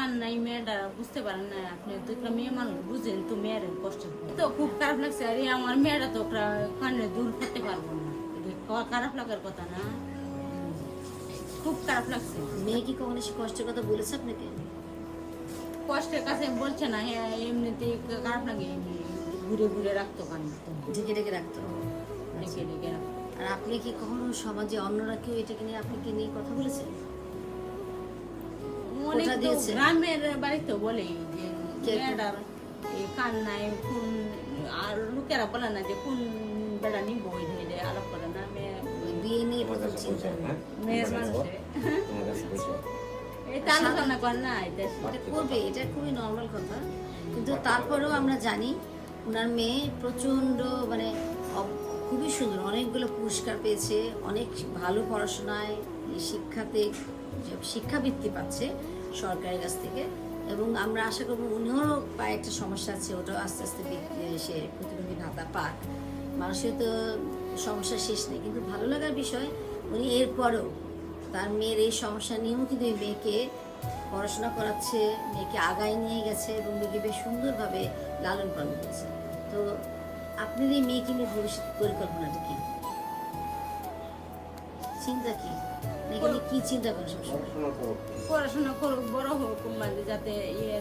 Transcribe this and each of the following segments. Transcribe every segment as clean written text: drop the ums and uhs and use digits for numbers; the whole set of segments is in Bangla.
কান নাই মেয়েটা বুঝতে পারেন না, আপনি তো একটা মেয়ে মানুষ বুঝেন তো মেয়ের কষ্ট তো খুব খারাপ লাগছে। আরে আমার মেয়েটা তো কানে দূর করতে পারবো না, খারাপ লাগার কথা না, খুব খারাপ লাগছে। মেয়ে কি কখনো সে কষ্টের কথা বলেছে আপনাকে? কষ্টের কাছে বলছে না, হ্যাঁ এমনিতেই খারাপ লাগে, এমনি ঘুরে ঘুরে রাখতো কান, ঢেকে ঢেকে রাখতো। ঢেকে ঢেকে রাখতো। আর আপনি কি কখনো সমাজে অন্যরা কেউ এটাকে নিয়ে আপনাকে নিয়ে কথা বলেছেন? অনেক কোথা তো দিয়েছে? গ্রামের বাড়িতে বলে যে কে? মেয়েটার এই কান নাই, কোন আর লোকেরা বলে না যে কোন বেড়া নিব, ওই ধরে আলাপ করে না মেয়ে, ওই বিয়ে নিয়ে প্রথম চিন্তা। মেয়ের মানুষে এটা আলোচনা করে না, এটা এটা করবে, এটা খুবই নর্মাল কথা। কিন্তু তারপরেও আমরা জানি ওনার মেয়ে প্রচণ্ড মানে খুবই সুন্দর, অনেকগুলো পুরস্কার পেয়েছে, অনেক ভালো পড়াশোনায় শিক্ষাতে শিক্ষাবৃত্তি পাচ্ছে সরকারের কাছ থেকে। এবং আমরা আশা করবো উনিও পায়ে একটা সমস্যা আছে, ওটাও আস্তে আস্তে সে প্রতিবন্ধী ভাতা পাক। মানুষের তো সমস্যা শেষ নেই, কিন্তু ভালো লাগার বিষয় উনি এরপরেও তার মেয়ের এই সমস্যা নিয়েও কিন্তু এই মেয়েকে পড়াশোনা করাচ্ছে, মেয়েকে আগায় নিয়ে গেছে এবং মেয়েকে বেশ সুন্দরভাবে লালন পালন করেছে। তো আপনার এই মেয়েকে নিয়ে ভবিষ্যৎ পরিকল্পনাটা কি, চিন্তা কি, মেয়েকে নিয়ে কি চিন্তা করেন সবসময়? পড়াশোনা করুক, বড় হোক, মানে যাতে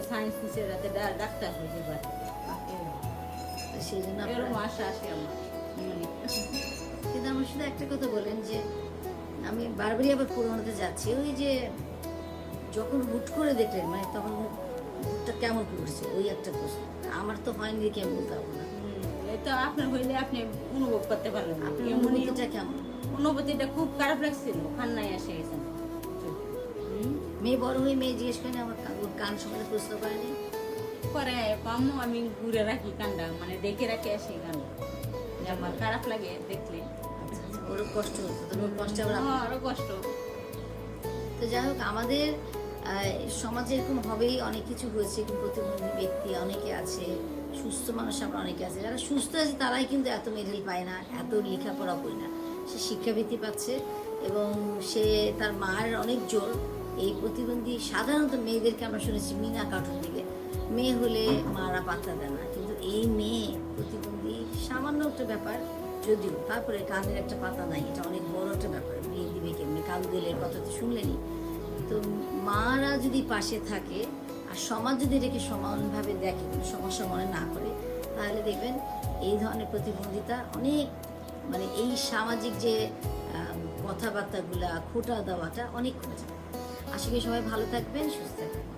সায়েন্স নিচে যাতে ডাক্তার হয়ে পারে, তো সেই জন্য এরকম আশা আছে আমার। কিন্তু আমার শুধু একটা কথা বলেন যে আমি বারবারই আবার পুরোনোতে যাচ্ছি, ওই যে যখন হুট করে দেখলেন মানে তখন হুটটা কেমন করছে, ওই একটা প্রশ্ন। আমার তো হয়নি দেখে আমি বলতে পারবো না। এটা আপনার হইলে আপনি অনুভব করতে পারবেন। আপনার অনুভূতিটা কেমন? অনুভূতিটা খুব খারাপ লাগছিল, কান্নায় এসে গেছেন। মেয়ে বড় হয়ে মেয়ে জিজ্ঞেস করেনি আমার কান সম্বন্ধে প্রশ্ন করেনি? পরে পামো আমি ঘুরে রাখি কান্ডা, মানে দেখে রাখি আসি কান্ডা, আমার খারাপ লাগে দেখলে। ওরও কষ্ট হতো, তো ওর কষ্ট আবার আরো কষ্ট। তো যাই হোক, আমাদের সমাজে এরকম হবেই, অনেক কিছু হয়েছে, প্রতিবন্ধী ব্যক্তি অনেকে আছে, সুস্থ মানুষ আমরা অনেকে আছে, যারা সুস্থ আছে তারাই কিন্তু এত মেডেল পায় না, এত লেখাপড়া করি না। সে শিক্ষাবৃত্তি পাচ্ছে এবং সে তার মায়ের অনেক জোর। এই প্রতিবন্ধী সাধারণত মেয়েদেরকে আমরা শুনেছি মিনা কার্টুন থেকে, মেয়ে হলে মারা পাত্তা দেয় না, কিন্তু এই মেয়ে প্রতিবন্ধী সামান্য একটা ব্যাপার যদিও, তারপরে কানের একটা পাতা নাই, এটা অনেক বড় একটা ব্যাপার। বিয়ে দিবে কেমনি, কান দিলের কথা তো শুনলেনি। তো মারা যদি পাশে থাকে আর সমাজ যদি এটাকে সমানভাবে দেখে, কোনো সমস্যা মনে না করে, তাহলে দেখবেন এই ধরনের প্রতিবন্ধিতা অনেক মানে এই সামাজিক যে কথাবার্তাগুলা খোঁটা দেওয়াটা অনেক কমে যাবে। আশা করি সবাই ভালো থাকবেন, সুস্থ থাকবেন।